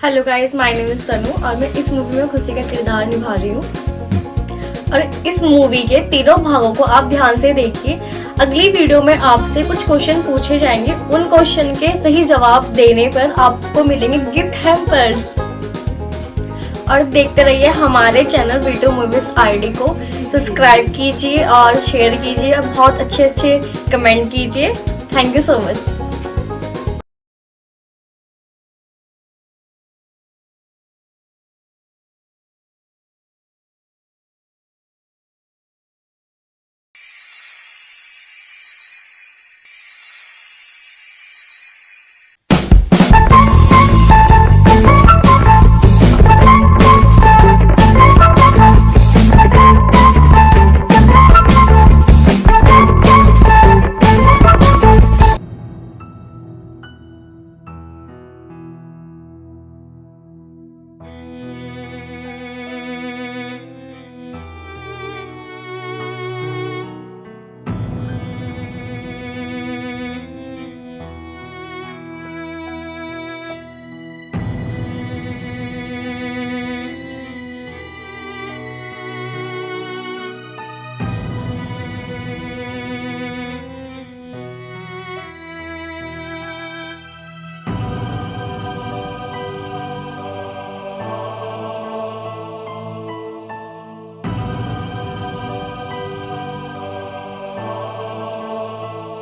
Hello guys, my name is Tanu और मैं इस मूवी में खुशी का किरदार निभा रही हूँ। और इस मूवी के तीनों भागों को आप ध्यान से देखिए। अगली वीडियो में आपसे कुछ क्वेश्चन पूछे जाएंगे, उन क्वेश्चन के सही जवाब देने पर आपको मिलेंगे गिफ्ट हैम्पर्स। और देखते रहिए हमारे चैनल वीडियो मूवीज आईडी को। सब्सक्राइब कीजिए और शेयर कीजिए और बहुत अच्छे कमेंट कीजिए। Thank you so much.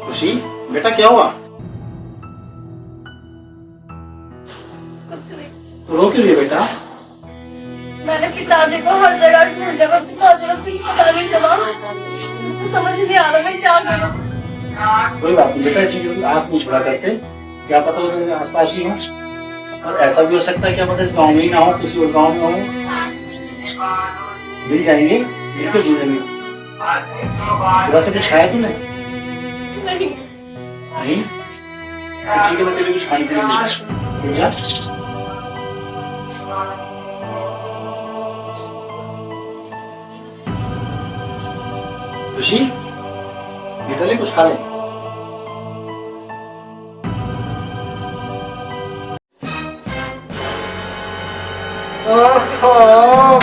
खुशी, बेटा क्या हुआ? कुछ नहीं। तो रो क्यों रही है बेटा? मैंने पिताजी को हर जगह ढूंढा पर पिताजी को कहीं पता नहीं चला। मुझे समझ नहीं आ रहा मैं क्या करूं। कोई बात नहीं बेटा, ऐसी चीजों की आस नहीं छोड़ा करते। क्या पता वो तेरे आसपास ही हो, और ऐसा भी हो सकता है क्या पता इस गांव में ही ना हो, किसी और गांव में हो। मिल जाएंगे, मिलकर ढूंढेंगे। सुबह से कुछ खाया तूने? नहीं। नहीं? तो ठीक है, मैं तेरे कुछ खाने के लिए भेजा। खुशी, बेटा ले कुछ खा ले। ओहो,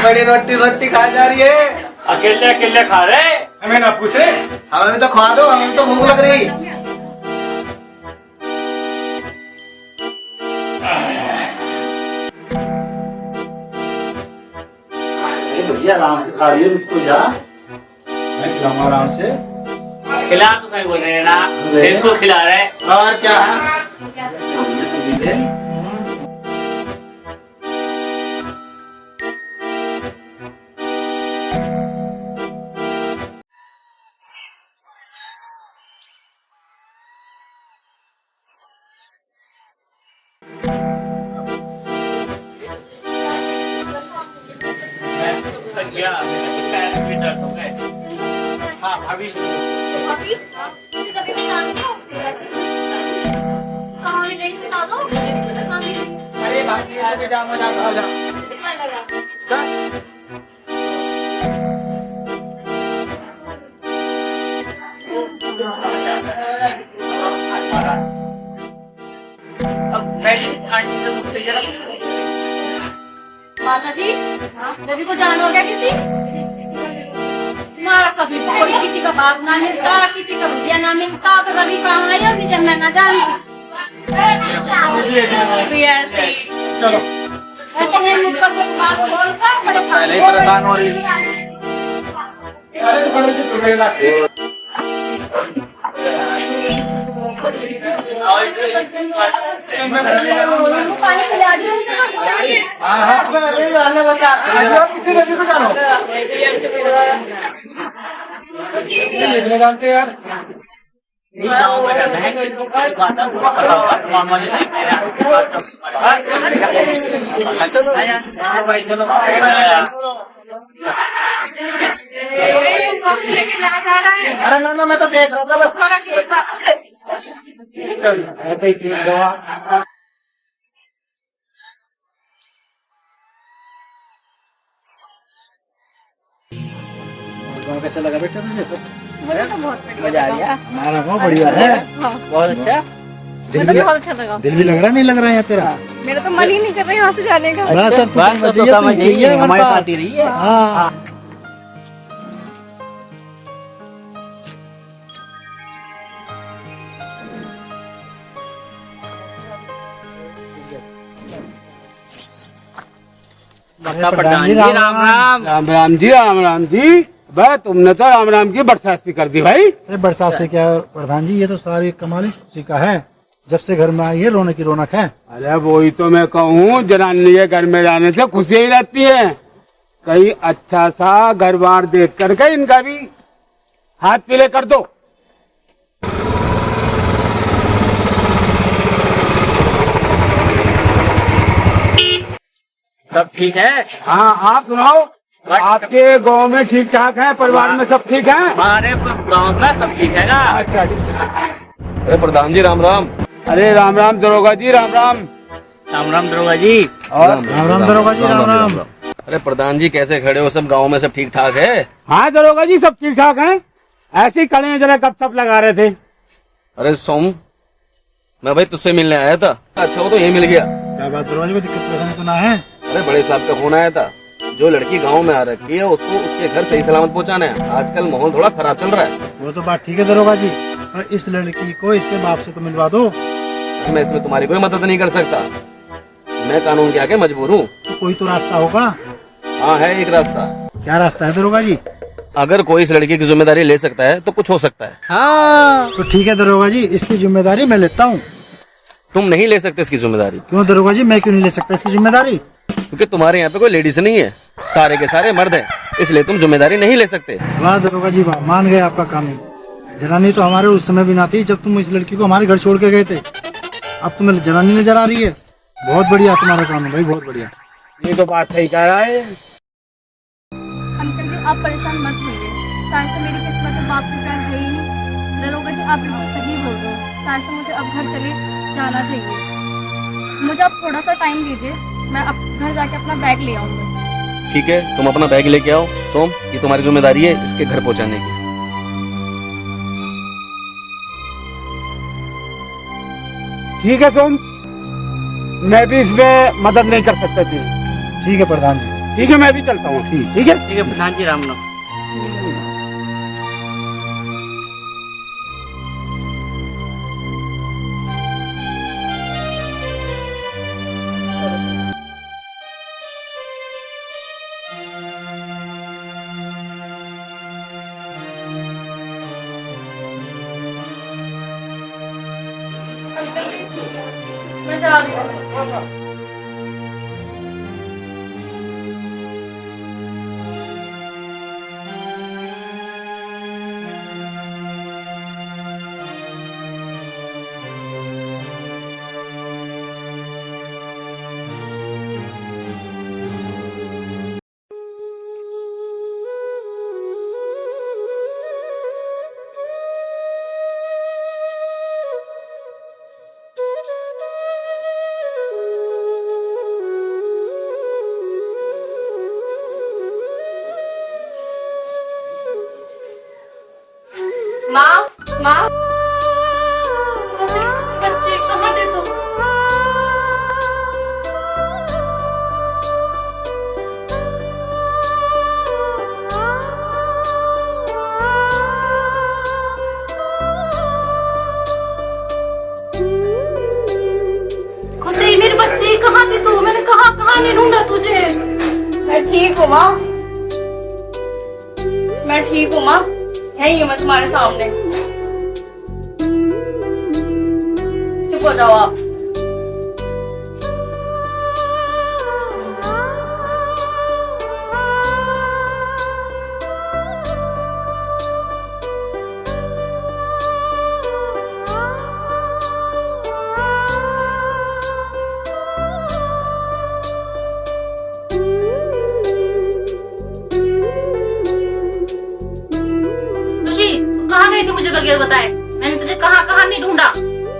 बड़ी रोटी रोटी खा जा रही है। अकेले अकेले खा रहे? हमें ना पूछे। हमें भी तो खवा दो, हमें भी तो भूख लग रही। भैया आराम से खा रही है, रुक तो जा, मैं खिलाऊंगा आराम से। खिला तो कहीं बोल रहे ना, इसको खिला रहे। और क्या है? क्या पैर भी दर्द हो गए। हाँ अभी अभी कभी कहानी नहीं सुना दो। अरे बाकी है, जा मजा आ जा। अब बैठ आंटी से मुझसे जरा माता जी, रवि को जान हो गया किसी? तुम्हारा कभी कोई किसी का बाप ना मिलता, किसी का भैया ना मिलता, तो रवि कहाँ है अभी जब मैं ना जानती। चलो, कहते हैं मुझ पर कोई बात बोलकर पहले ही परेशान हो रही है। पानी पिला दियो। जानते यार, अरे ना मैं तो देख रहा था बस। कैसा लगा बेटा तुझे? मुझे तो बहुत मजा आ गया। हमारा गाँव बढ़िया है, हाँ। बहुत अच्छा। मुझे तो बहुत अच्छा लगा। दिल भी लग रहा नहीं लग रहा है तेरा? मेरा तो मन ही नहीं कर रहा यहाँ से जाने का। बस अब बस तो समझ रही है, हमारे साथ ही रही है। हाँ प्रधान जी राम राम। राम राम जी, राम राम जी। भाई तुमने तो राम राम की बरसाती कर दी भाई। अरे बरसात से क्या प्रधान जी, ये तो सारी कमाल खुशी का है। जब से घर में आई है रौनक की रौनक है। अरे वही तो मैं कहूँ, जनानी के घर में जाने से खुशी ही रहती है। कहीं अच्छा सा घर बार देख करके इनका भी हाथ पीले कर दो। सब ठीक है? हाँ आप सुनाओ, आपके गांव में ठीक ठाक है? परिवार में सब ठीक है? हमारे गाँव में सब ठीक है ना? अच्छा। अरे प्रधान जी राम राम। अरे राम राम दरोगा जी, राम राम। राम राम दरोगा जी। और राम राम दरोगा जी, राम राम। अरे प्रधान जी कैसे खड़े हो? सब गांव में सब ठीक ठाक है? हाँ दरोगा जी सब ठीक ठाक है। ऐसे ही खड़े हैं, जरा गपशप लगा रहे थे। अरे सोम, मैं भाई तुझसे मिलने आया था। अच्छा वो तो यही मिल गया। क्या बात दरोगा जी, को दिक्कत परेशानी तो ना है? अरे बड़े साहब का फोन आया था। जो लड़की गांव में आ रखी है उसको उसके घर सही सलामत पहुंचाना है। आजकल माहौल थोड़ा खराब चल रहा है। वो तो बात ठीक है दरोगा जी, पर इस लड़की को इसके बाप से तो मिलवा दो। मैं इसमें तुम्हारी कोई मदद नहीं कर सकता। मैं कानून के आगे मजबूर हूँ। तो कोई तो रास्ता होगा। हाँ है एक रास्ता। क्या रास्ता है दरोगा जी? अगर कोई इस लड़की की जिम्मेदारी ले सकता है तो कुछ हो सकता है। हाँ तो ठीक है दरोगा जी, इसकी जिम्मेदारी मैं लेता हूँ। तुम नहीं ले सकते इसकी जिम्मेदारी। क्यों दरोगा जी, मैं क्यों नहीं ले सकता इसकी जिम्मेदारी? क्योंकि तुम्हारे यहाँ पे कोई लेडीज नहीं है, सारे के सारे मर्द हैं, इसलिए तुम जिम्मेदारी नहीं ले सकते। वाह दरोगा जी वाह, मान गए आपका कानून। जनानी तो हमारे उस समय भी ना थी जब तुम इस लड़की को हमारे घर छोड़ के गए थे। अब तुम्हें जनानी नजर आ रही है। बहुत बढ़िया तुम्हारा कानून भाई, बहुत बढ़िया। ये तो बात सही कह रहा है। अंकल जी आप परेशान मत होइए, शायद से मेरी किस्मत में बाप की प्यार है ही नहीं। दरोगा जी आप बिल्कुल सही बोल रहे हो, शायद से मुझे अब घर चले जाना चाहिए। मुझे अब थोड़ा सा टाइम दीजिए, मैं अब घर जाके अपना बैग ले आऊंगा। ठीक है, तुम अपना बैग लेके आओ। सोम, ये तुम्हारी जिम्मेदारी है इसके घर पहुंचाने की। ठीक है सोम, मैं भी इसमें मदद नहीं कर सकता थी। ठीक है प्रधान जी। ठीक है, मैं भी चलता हूँ। ठीक है। ठीक है प्रधान जी राम राम। मैं जा रही हूँ। माँ माँ, बच्चे कहाँ थे तुम? खुशी मेरी बच्ची कहाँ थी तू? मैंने कहाँ नहीं ढूंढा तुझे। मैं ठीक हूँ माँ, मैं ठीक हूँ माँ, है ही मैं तुम्हारे सामने। चुप हो जाओ आप। कहाँ गई थी मुझे बगैर बताए? मैंने तुझे कहाँ नहीं ढूंढा।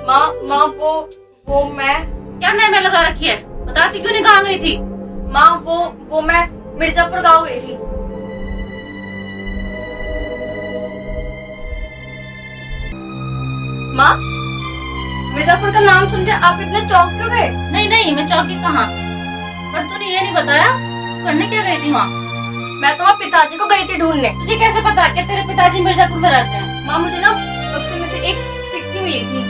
माँ वो मैं क्या मैं लगा रखी है? बताती क्यों नहीं कहाँ गई थी? माँ वो मैं मिर्जापुर गाँव गई थी। माँ मिर्जापुर का नाम सुन के आप इतने चौंक क्यों गए? नहीं नहीं, मैं चौकी कहाँ, पर तूने ये नहीं बताया करने क्या गई थी वहाँ? मैं तो वहाँ पिताजी को गई थी ढूंढने। तुझे कैसे पता कि तेरे पिताजी मिर्जापुर में रहते हैं? माँ मुझे ना डॉक्टर में से एक चिट्ठी मिली थी।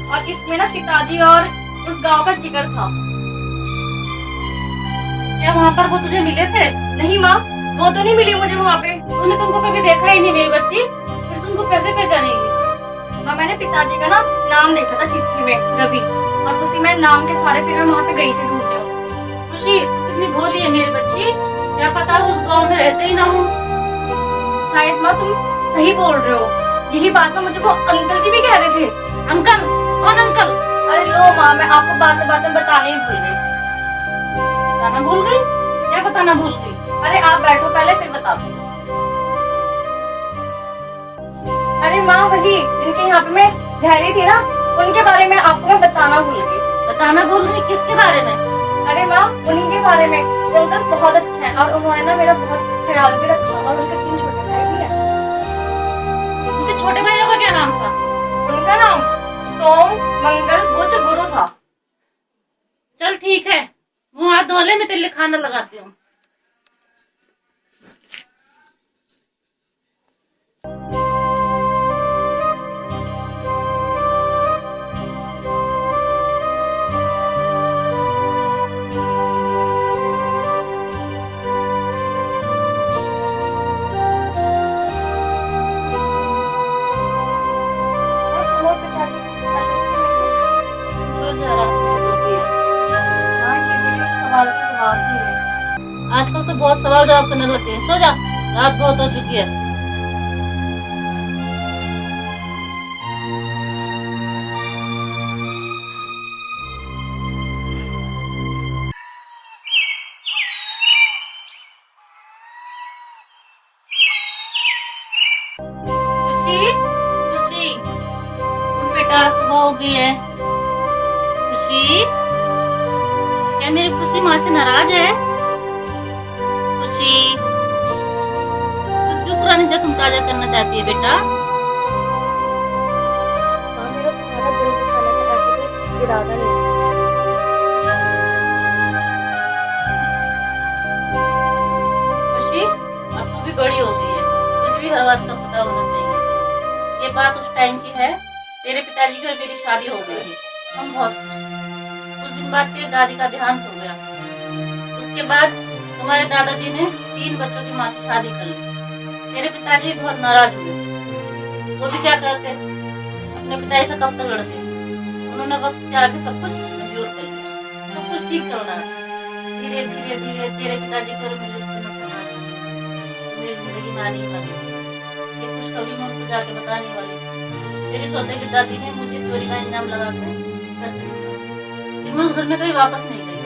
और इसमें ना पिताजी और उस गांव का जिक्र था। क्या वहाँ पर वो तुझे मिले थे? नहीं माँ, वो तो नहीं मिली मुझे वहाँ पे। तूने तुमको कभी देखा ही नहीं मेरी बच्ची, फिर तुमको कैसे पहचानेगी? हाँ, मैंने पिताजी का ना नाम देखा था चिट्ठी में, रवि, और उसी में नाम के सारे फिर मैं वहाँ पे गई थी ढूंढने। खुशी, तू कितनी भोली है मेरी बच्ची, क्या पता उस गांव में रहते ही ना हो। शायद माँ तुम सही बोल रहे हो। यही बात ना मुझे वो अंकल जी भी कह रहे थे। अंकल? कौन अंकल? अरे लो माँ, मैं आपको बातें बताने ही भूल गई। बताना भूल गई? क्या बताना भूल गई? अरे आप बैठो पहले, फिर बता दो। अरे माँ, वही जिनके यहाँ पे मैं रह रही थी ना, उनके बारे में आपको मैं बताना भूल गई। बताना भूल गई? किसके बारे में? अरे माँ, उन्हीं के बारे में। वो अंकल बहुत अच्छे हैं और उन्होंने ना मेरा बहुत ख्याल भी रखा, और उनके 3 छोटे भाई भी हैं। उनके छोटे भाइयों का क्या नाम था? उनका नाम सोम, मंगल, बुध, गुरु था। चल ठीक है, वो हाथ धो ले, मैं तेरे लिए खाना लगाती हूँ। सो जा, रात बहुत हो गई है। हाँ, ये भी एक सवाल का जवाब ही है। आजकल तो बहुत सवाल जवाब करने लगे हैं। सो जा, रात बहुत हो चुकी है। खुशी, खुशी, उठ बेटा, सुबह हो गई है। खुशी, क्या मेरी खुशी माँ से नाराज है? खुशी, तू क्यों पुराने जख्म ताजा करना चाहती है बेटा? हाँ, मेरा तुम्हारा दिल दुखाने का ऐसा कोई इरादा नहीं है। खुशी, अब तू भी बड़ी हो गई है, तुझे भी हर बात का पता होना चाहिए। ये बात उस टाइम की है, तेरे पिताजी की और मेरी शादी हो गई थी। हम बहुत खुश थे। उस दिन बाद तेरी दादी का देहांत हो गया। उसके बाद तुम्हारे दादाजी ने 3 बच्चों की माँ से शादी कर ली। मेरे पिताजी बहुत नाराज हुए। वो भी क्या करते, अपने पिताजी से कब तक लड़ते। उन्होंने वक्त के आगे सब कुछ मंजूर कर लिया। सब कुछ ठीक चल रहा है। धीरे धीरे धीरे तेरे पिताजी को मेरे रिश्ते में खतरा आ गया। मेरी जिंदगी में आने वाली, ये खुशखबरी मैं उनको जाके बताने वाली। मेरी सौतेली दादी ने मुझे चोरी का इल्जाम लगाकर घर से निकाला। फिर मैं उस घर में कभी वापस नहीं गई।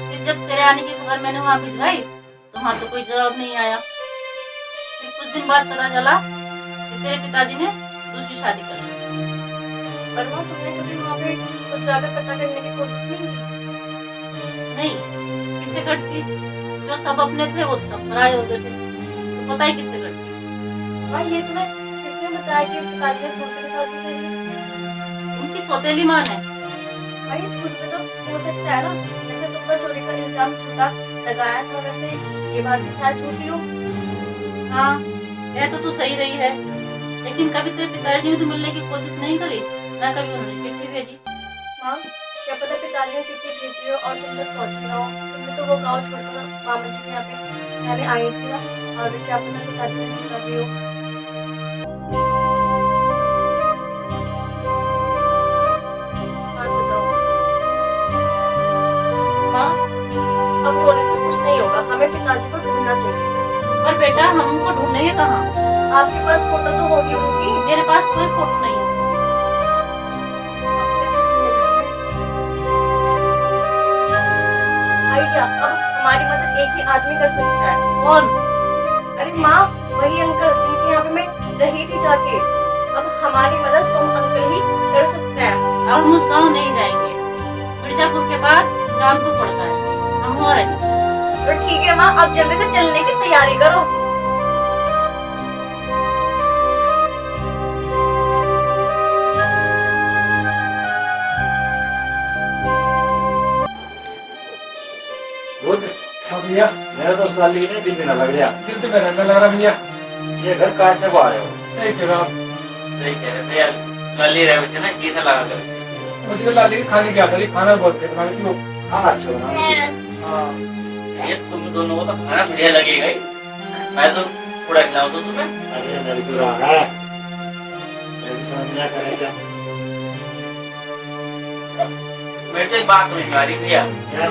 फिर जब तेरे आने की खबर मैंने वहाँ भिजवाई तो वहाँ से कोई जवाब नहीं आया। फिर कुछ दिन बाद पता चला कि तेरे पिताजी ने दूसरी शादी कर ली। पर माँ, तुमने कभी वहाँ पे कुछ जाकर पता करने की कोशिश नहीं की? नहीं, किससे करती? जो सब अपने थे वो सब पराये हो गए थे, तो पता ही किससे करती? माँ, ये तुम्हें किसने बताया कि पिताजी ने दूसरे के साथ भी कर ली? उनकी सौतेली माँ ने। भाई, झूठ में तो हो सकता है ना। जैसे तुम पर चोरी का इल्जाम झूठा लगाया था, वैसे ये बात भी शायद झूठी हो। हाँ, यह तो तू सही रही है, लेकिन कभी तेरे पिताजी ने तो मिलने की कोशिश नहीं करी, ना कभी उन्होंने चिट्ठी भेजी। माँ, क्या पता पिताजी ने चिट्ठी भेजी हो और तुम तक पहुँच गया हो। तुम भी तो वो गाँव छोड़कर मामा जी के यहाँ पे रहने आई थी ना, और क्या पता पिताजी ने सुना भी हो। हाँ, बताओ। माँ, अब रोने से कुछ नहीं होगा। हमें पिताजी को ढूंढना चाहिए। पर बेटा, हम उनको ढूंढेंगे कहाँ? आपके पास फोटो तो होगी उनकी। मेरे पास कोई फोटो नहीं है। आइडिया, अब हमारी मदद एक ही आदमी कर सकता है। कौन? अरे माँ, वही अंकल जिनके यहाँ पे मैं रही थी जाके। अब हमारी मदद सोम अंकल ही कर सकते हैं। अब हम उस गाँव नहीं जाएंगे। मिर्जापुर के पास जानपुर पड़ता है, हम हो रहे। तो ठीक है माँ, अब जल्दी से चलने की तैयारी करो। भैया मेरा तो साल नहीं दिल में ना लग गया। दिल तो मेरा लग रहा भैया। ये घर काटने को आ रहे हो। सही कह रहे हो आप। सही कह रहे भैया, लाली रहे बच्चे ना कैसा लगा कर। मुझे तो लाली के खाने की आता है, खाना बहुत है तुम्हारे क्यों? खाना अच्छा बना। हाँ ये तुम दोनों को तो खाना बढ़िया लगेगा ही। मैं तो थोड़ा खिलाऊं तो तुम्हें। अरे मेरे को आ रहा है। ऐसे समझ में करेगा। मेरे तो एक बात समझ में आ रही भैया, क्या?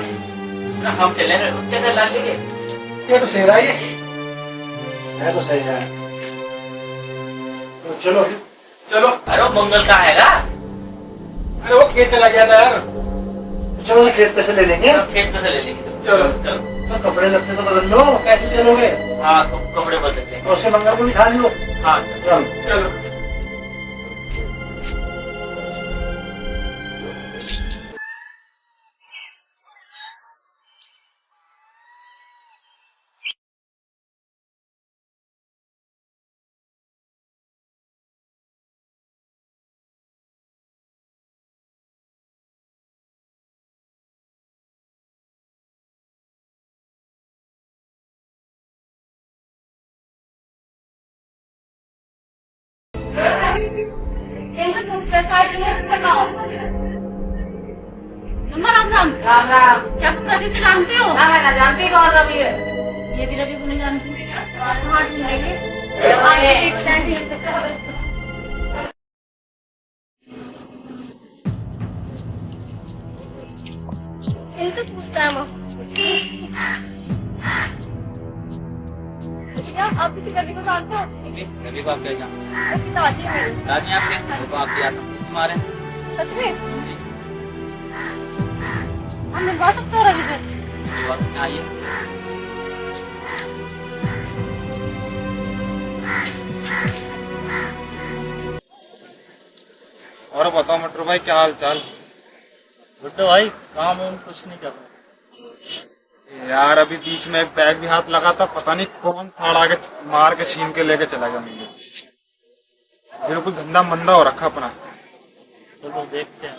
ना हम चले रहे उसके साथ लाली के। ये तो सही रहा ये। है तो सही है। तो चलो चलो। अरे वो मंगल का हैगा। अरे वो खेत चला गया था यार। चलो तो खेत पैसे ले लेंगे। खेत में से ले लेंगे। चलो। चलो। तो कपड़े लगते तो बदल लो, कैसे चलोगे? हाँ कपड़े बदल लेंगे। और उसके मंगल को भी खा लियो। हाँ चल। चलो। राम राम। क्या तुम रवि को जानते हो? ना मैं ना जानती कौन रवि है। ये भी रवि को नहीं जानती। इनसे पूछता है क्या आप किसी रवि को जानते हो? रवि को आप क्या जानते हैं? वो पिताजी हैं मेरे। दादी आपके वो आपके याद तुम्हारे। सच में? आप मिलवा सकते हो रवि से? आइए। और बताओ मटर भाई, क्या हाल चाल? गुड्डो भाई काम वाम कुछ नहीं कर रहा यार अभी बीच में एक बैग भी हाथ लगा था, पता नहीं कौन साड़ा के मार के छीन के लेके चला गया मुझे। बिल्कुल धंधा मंदा हो रखा अपना। चलो देखते हैं।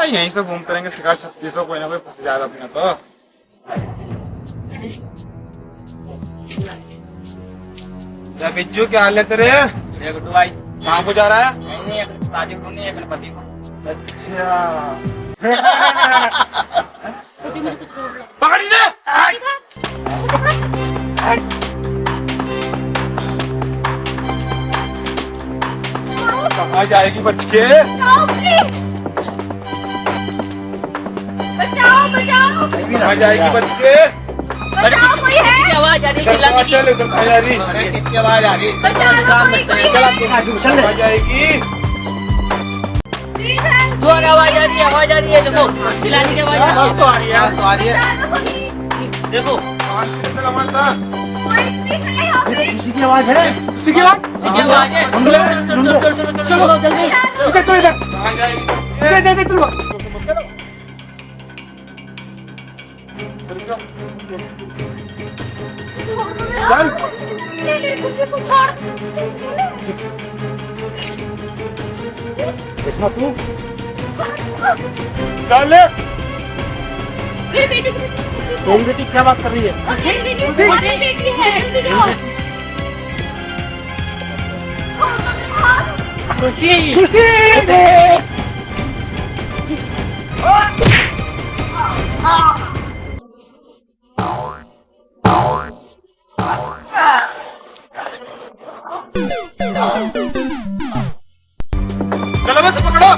यहीं से घूमते रहेंगे, शिकार 3600 कोई ना कोई फंस जाएगा अपने तो। क्या बिज्जू, क्या हाल है तेरे? गुड्डू भाई कहाँ को जा रहा है? नहीं अपने ताजी को नहीं अपने पति को। अच्छा उसी मुझे कुछ बोल रहा पकड़ी दे। कहाँ जाएगी बच के? बचाओ बचाओ कहाँ जाएगी बच के? बचाओ, कोई है? आवाज आ रही चल कहाँ चल, इधर कहाँ जा रही? अरे किसकी आवाज आ रही? बचाओ, कोई कहाँ जाएगी? प्लीज है। है। आवाज आ रही है देखो। चिल्लाने की आवाज आ रही है। तो आ रही है। देखो कहाँ चल हमारे साथ? कोई प्लीज है यहाँ पे। किसी की आवाज है? किसकी आवाज? किसी की आवाज है। चलो जल्दी। इधर तो इधर। कहाँ जाएगी? इधर इधर चलो। चल ले ले किसी को छोड़। इसमें तू चल। मेरी बेटी तेरी बेटी क्या बात कर रही है? मेरी बेटी तुम्हारी बेटी है, जल्दी जाओ। चलो बस पकड़ो।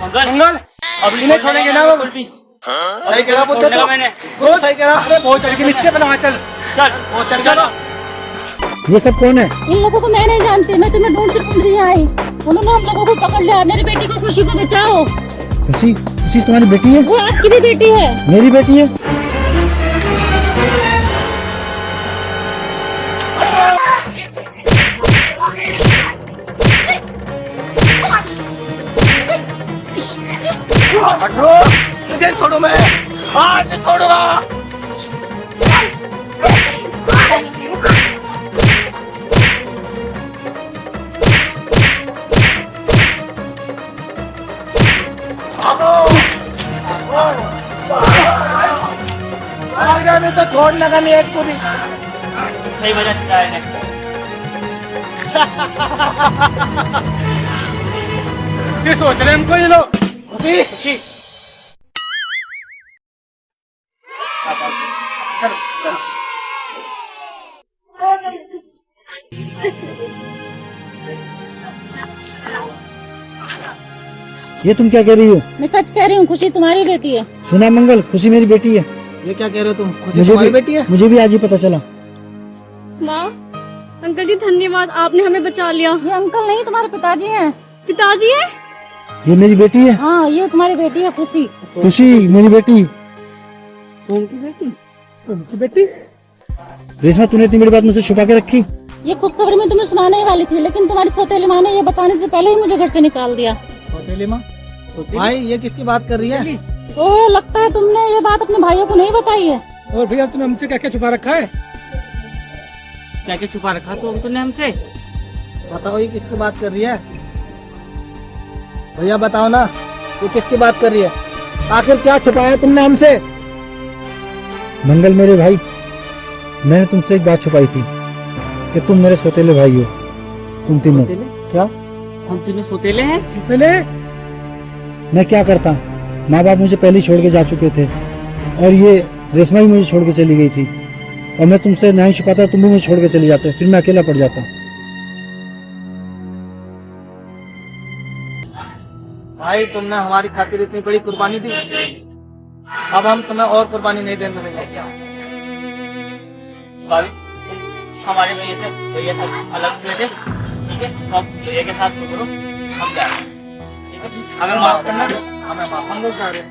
मंगल अब इन्हें छोड़ेंगे ना वो। सही कह रहा पुत्र तो। मैंने वो सही कह रहा। अरे बहुत चढ़ के नीचे बना चल। चल बहुत चढ़ चलो। ये सब कौन है? इन लोगों को मैं नहीं जानती, मैं तुम्हें ढूंढ ढूंढ रही आई। उन्होंने हम लोगों को पकड़ लिया। मेरी बेटी को, खुशी को बचाओ। खुशी, खुशी तुम्हारी बेटी है? वो आपकी भी बेटी है। मेरी बेटी है? हटो, तुझे छोड़ो मैं। आज नहीं छोड़ूंगा। अभी तो छोड़ लगा नहीं एक पूरी। सही वजह से डायरेक्ट ये सोच रहे हमको ये लोग। खुशी ये तुम क्या कह रही हो? मैं सच कह रही हूँ, खुशी तुम्हारी बेटी है। सुना मंगल, खुशी मेरी बेटी है। ये क्या कह रहे हो तुम? खुशी मुझे तुम्हारी भी बेटी है? मुझे भी आज ही पता चला। माँ, अंकल जी धन्यवाद, आपने हमें बचा लिया। ये अंकल नहीं, तुम्हारे पिताजी हैं। पिताजी है? ये मेरी बेटी है। हाँ, ये तुम्हारी बेटी है खुशी। खुशी मेरी बेटी। सोम की बेटी? सोम की बेटी? रेशमा, तूने इतनी बड़ी बात मुझसे छुपा के रखी? ये खुशखबरी मैं तुम्हें सुनाने ही वाली थी, लेकिन तुम्हारी सौतेली माँ ने ये बताने से पहले ही मुझे घर से निकाल दिया। सौतेली माँ? भाई ये किसकी बात कर रही है? ओह, लगता है तुमने ये बात अपने भाइयों को नहीं बताई है। और भैया तुमने हमसे क्या क्या छुपा रखा है? क्या क्या छुपा रखा तो तुमने हमसे? बताओ ये किसकी बात कर रही है? भैया बताओ ना, ये किसकी बात कर रही है? आखिर क्या छुपाया तुमने हमसे? मंगल मेरे भाई, मैंने तुमसे एक बात छुपाई थी कि तुम मेरे सौतेले भाई हो, तुम तीनों। क्या हम तीनों सोतेले हैं? पहले मैं क्या करता? माँ बाप मुझे पहले ही छोड़ के जा चुके थे, और ये रेशमा भी मुझे छोड़ के चली गई थी, और मैं तुमसे नहीं छुपाता, तुम भी मुझे छोड़ के चले जाते, फिर मैं अकेला पड़ जाता। भाई तुमने हमारी खातिर इतनी बड़ी कुर्बानी दी, अब हम तुम्हें और कुर्बानी नहीं देने देंगे। भाभी, हमारे भैया से अलग हुए थे, ठीक है? तो आप भैया के साथ तो करो, हम जा रहे हैं, ठीक है? हमें माफ करना। हमें माफ, हम लोग जा रहे हैं।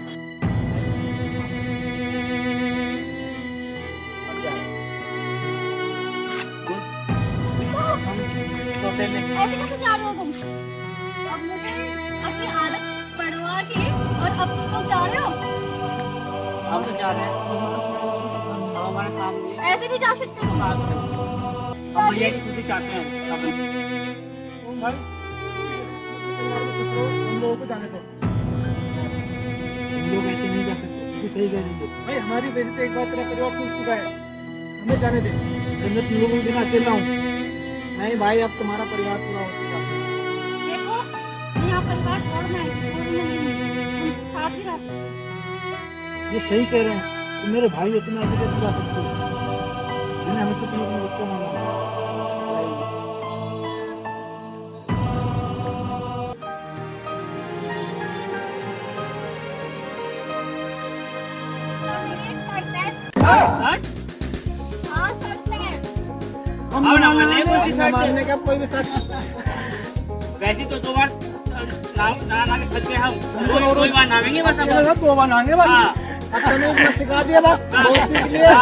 ऐसे कैसे जा रहे हो तुम? अब मुझे अपनी आदत पढ़वा के और अब तुम लोग जा रहे हो? हम तो जा रहे हैं, हम हमारा काम नहीं है। ऐसे नहीं जा सकते तुम। हम भैया की खुशी चाहते हैं तुम भाई हम लोगों को जाने दो। हम लोग ऐसे नहीं जा सकते, सही कह रही हो। भाई हमारी वजह से एक बार तेरा परिवार टूट चुका है, हमें जाने दे। मैं तुम लोगों के बिना अकेला हूँ। नहीं भाई, अब तुम्हारा परिवार पूरा हो चुका है। देखो, यहाँ परिवार छोड़ना है, छोड़ना नहीं है, हम साथ ही रह सकते हैं। ये सही कह रहे हैं, तुम मेरे भाई हो, तुम ऐसे कैसे जा सकते हो? मैंने हमेशा तुम्हें अपना बच्चा माना। मारने का कोई भी शक वैसे तो 2 बार ना के फंस गए हम, कोई बार नावेंगे बस हम। 2 बार नाएंगे बस। हाँ। अब तुम्हें सिखा दिया बस, बहुत सीख लिया।